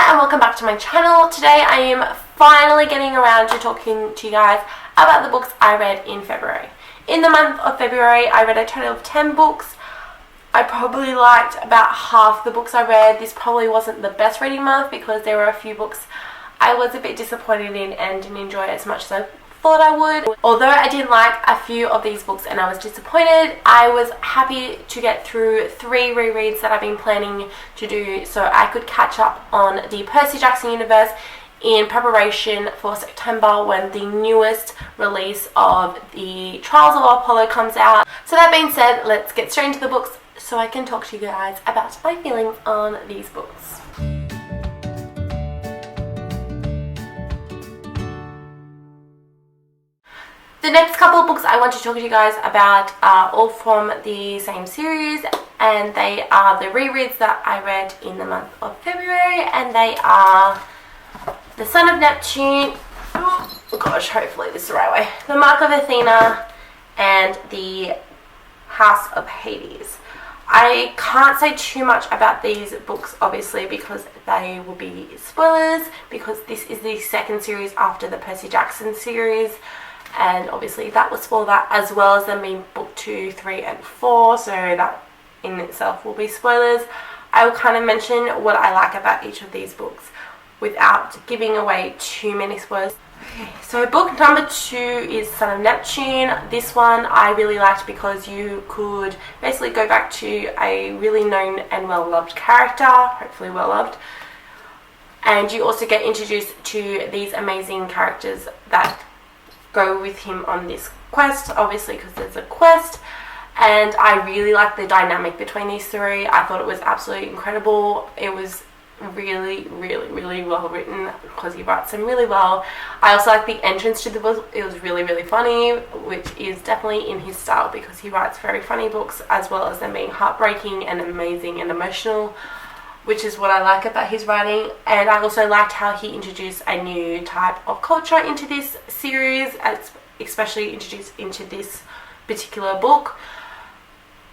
and welcome back to my channel. Today I am finally getting around to talking to you guys about the books I read in February. In the month of February I read a total of 10 books. I probably liked about half the books I read. This probably wasn't the best reading month because there were a few books I was a bit disappointed in and didn't enjoy it as much as I thought I would. Although I didn't like a few of these books and I was disappointed, I was happy to get through 3 rereads that I've been planning to do so I could catch up on the Percy Jackson universe in preparation for September when the newest release of the Trials of Apollo comes out. So that being said, let's get straight into the books so I can talk to you guys about my feelings on these books. The next couple of books I want to talk to you guys about are all from the same series, and they are the rereads that I read in the month of February, and they are The Son of Neptune, oh gosh, hopefully this is the right way, The Mark of Athena, and The House of Hades. I can't say too much about these books obviously because they will be spoilers, because this is the second series after the Percy Jackson series. And obviously that will spoil that, as well as them being book 2, 3 and 4, so that in itself will be spoilers. I will kind of mention what I like about each of these books without giving away too many spoilers. Okay, so book number 2 is Son of Neptune. This one I really liked because you could basically go back to a really known and well-loved character, hopefully well-loved, and you also get introduced to these amazing characters that go with him on this quest, obviously because there's a quest, and I really like the dynamic between these 3. I thought it was absolutely incredible. It was really well written because he writes them really well. I also like the entrance to the book. It was really funny, which is definitely in his style because he writes very funny books as well as them being heartbreaking and amazing and emotional, which is what I like about his writing. And I also liked how he introduced a new type of culture into this series, especially introduced into this particular book.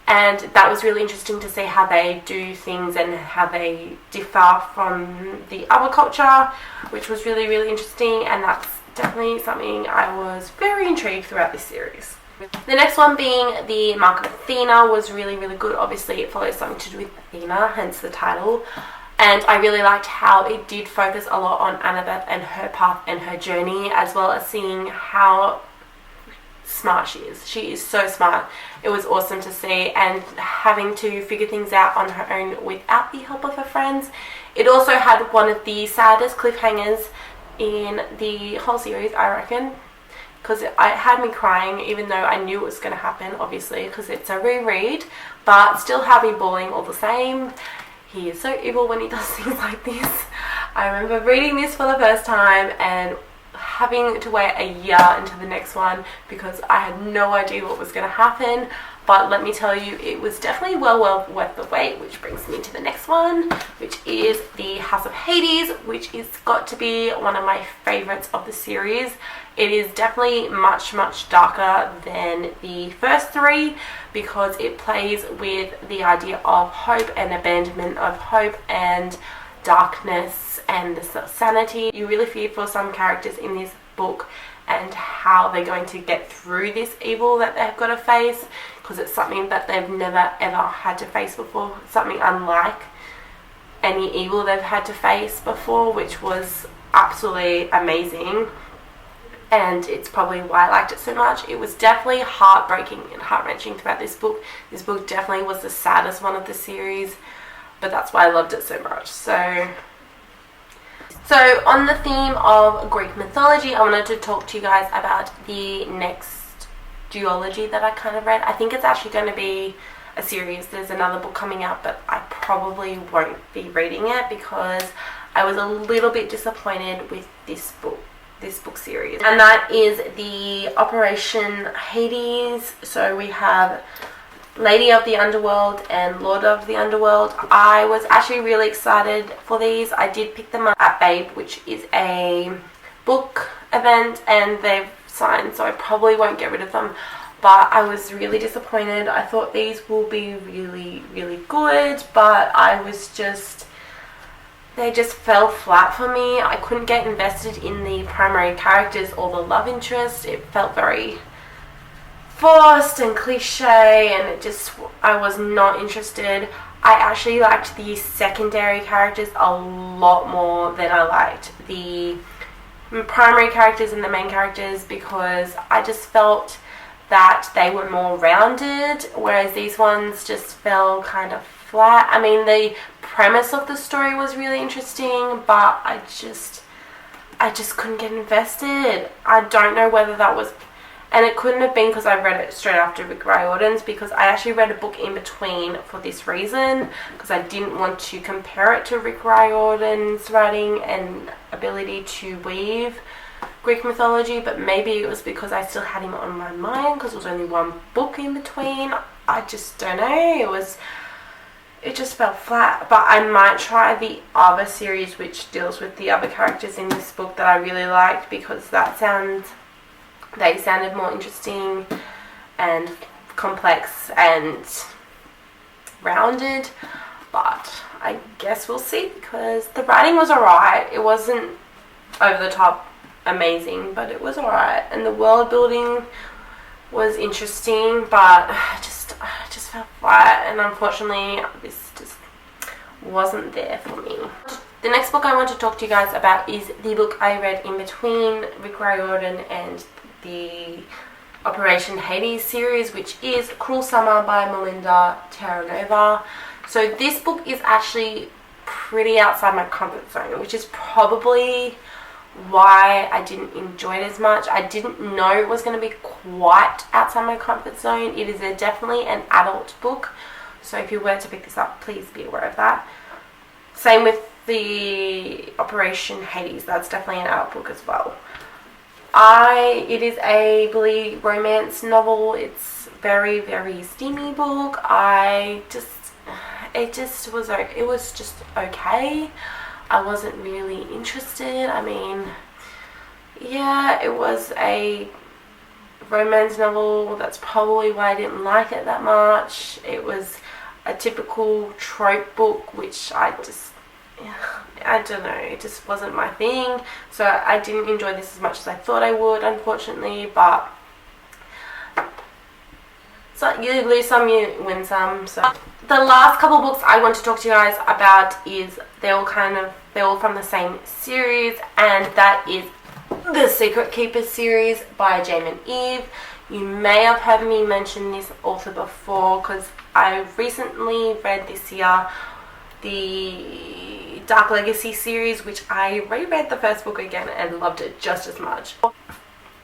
And that was really interesting to see how they do things and how they differ from the other culture, which was really interesting, and that's definitely something I was very intrigued throughout this series. The next one being The Mark of Athena was really good. Obviously it follows something to do with Athena, hence the title. And I really liked how it did focus a lot on Annabeth and her path and her journey, as well as seeing how smart she is. She is so smart. It was awesome to see, and having to figure things out on her own without the help of her friends. It also had one of the saddest cliffhangers in the whole series, I reckon, because it had me crying even though I knew it was going to happen, obviously, because it's a reread, but still had me bawling all the same. He is so evil when he does things like this. I remember reading this for the first time and having to wait a year into the next one because I had no idea what was going to happen. But let me tell you, it was definitely well worth the wait, which brings me to the next one, which is The House of Hades, which is got to be one of my favorites of the series. It is definitely much darker than the first 3 because it plays with the idea of hope and abandonment of hope and darkness and the sanity. You really fear for some characters in this book and how they're going to get through this evil that they've got to face, because it's something that they've never ever had to face before, something unlike any evil they've had to face before, which was absolutely amazing. And it's probably why I liked it so much. It was definitely heartbreaking and heart-wrenching throughout this book. This book definitely was the saddest one of the series, but that's why I loved it so much. So on the theme of Greek mythology, I wanted to talk to you guys about the next duology that I kind of read. I think it's actually going to be a series. There's another book coming out, but I probably won't be reading it because I was a little bit disappointed with this book series. And that is the Operation Hades. So we have Lady of the Underworld and Lord of the Underworld. I was actually really excited for these. I did pick them up at Babe, which is a book event, and they've signed, so I probably won't get rid of them. But I was really disappointed. I thought these will be really good, but I was just they just fell flat for me. I couldn't get invested in the primary characters or the love interest. It felt very forced and cliche, and I was not interested. I actually liked the secondary characters a lot more than I liked the primary characters and the main characters, because I just felt that they were more rounded, whereas these ones just fell kind of flat. I mean, the premise of the story was really interesting, but I just couldn't get invested. I don't know whether that was, and it couldn't have been because I read it straight after Rick Riordan's, because I actually read a book in between for this reason, because I didn't want to compare it to Rick Riordan's writing and ability to weave Greek mythology, but maybe it was because I still had him on my mind because it was only one book in between. I just don't know. It just fell flat, but I might try the other series which deals with the other characters in this book that I really liked, because they sounded more interesting and complex and rounded. But I guess we'll see, because the writing was alright. It wasn't over the top amazing, but it was alright, and the world building was interesting, but I just fell flat, and unfortunately this just wasn't there for me. The next book I want to talk to you guys about is the book I read in between Rick Riordan and the Operation Hades series, which is Cruel Summer by Melinda, Terranova. So this book is actually pretty outside my comfort zone, which is probably why I didn't enjoy it as much. I didn't know it was going to be quite outside my comfort zone. It is definitely an adult book, so if you were to pick this up, please be aware of that. Same with the Operation Hades, that's definitely an adult book as well. It is a romance novel. It's very, very steamy book. It was just okay. I wasn't really interested. I mean, yeah, it was a romance novel. That's probably why I didn't like it that much. It was a typical trope book, which I don't know, it just wasn't my thing. So I didn't enjoy this as much as I thought I would, unfortunately. But so you lose some, you win some. So the last couple books I want to talk to you guys about is they're all from the same series, and that is the Secret Keepers series by Jaymin. You may have heard me mention this author before, because I recently read this year the Dark Legacy series, which I reread the first book again and loved it just as much.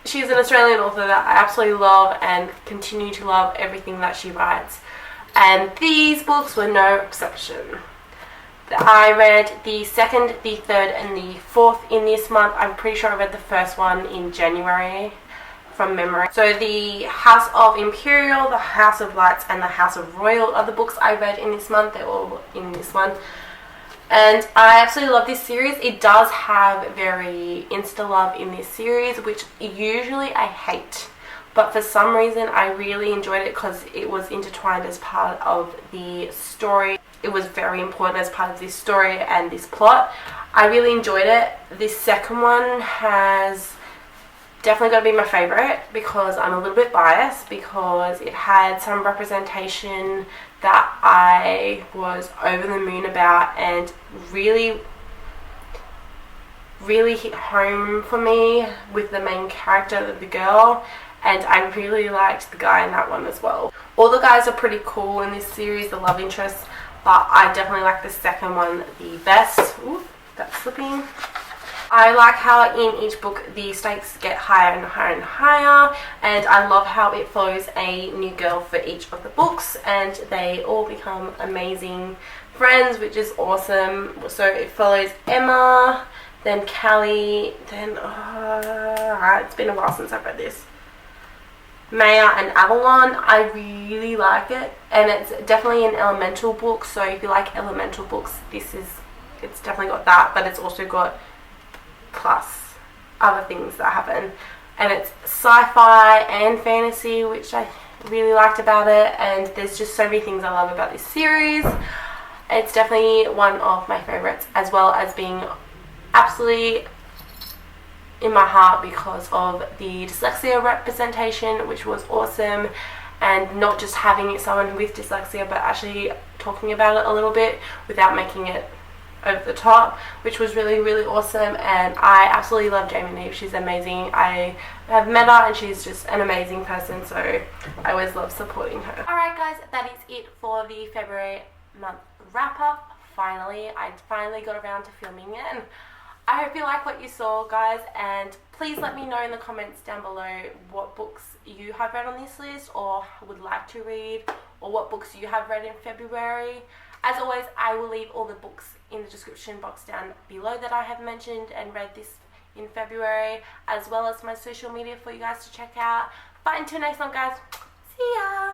She's an Australian author that I absolutely love and continue to love everything that she writes, and these books were no exception. I read the second, the third, and the fourth in this month. I'm pretty sure I read the first one in January from memory. So the House of Imperial, the House of Leights, and the House of Royale are the books I read in this month. They're all in this month. And I absolutely love this series. It does have very insta love in this series, which usually I hate. But for some reason I really enjoyed it because it was intertwined as part of the story. It was very important as part of this story and this plot. I really enjoyed it. This second one has definitely got to be my favorite, because I'm a little bit biased, because it had some representation that I was over the moon about and really hit home for me with the main character, the girl, and I really liked the guy in that one as well. All the guys are pretty cool in this series, the love interests, but I definitely like the second one the best. Ooh, that's slipping. I like how in each book the stakes get higher and higher and higher, and I love how it follows a new girl for each of the books, and they all become amazing friends, which is awesome. So it follows Emma, then Callie, then it's been a while since I've read this, Maya and Avalon. I really like it, and it's definitely an elemental book, so if you like elemental books, it's definitely got that, but it's also got plus other things that happen, and it's sci-fi and fantasy, which I really liked about it, and there's just so many things I love about this series. it's definitely one of my favorites, as well as being absolutely in my heart because of the dyslexia representation, which was awesome, and not just having someone with dyslexia but actually talking about it a little bit without making it over the top, which was really, really awesome. And I absolutely love Jaymin. She's amazing. I have met her and she's just an amazing person, so I always love supporting her. Alright guys, that is it for the February month wrap up. I finally got around to filming it, and I hope you like what you saw, guys, and please let me know in the comments down below what books you have read on this list or would like to read, or what books you have read in February. As always, I will leave all the books in the description box down below that I have mentioned and read this in February, as well as my social media for you guys to check out. But until next time, guys, see ya!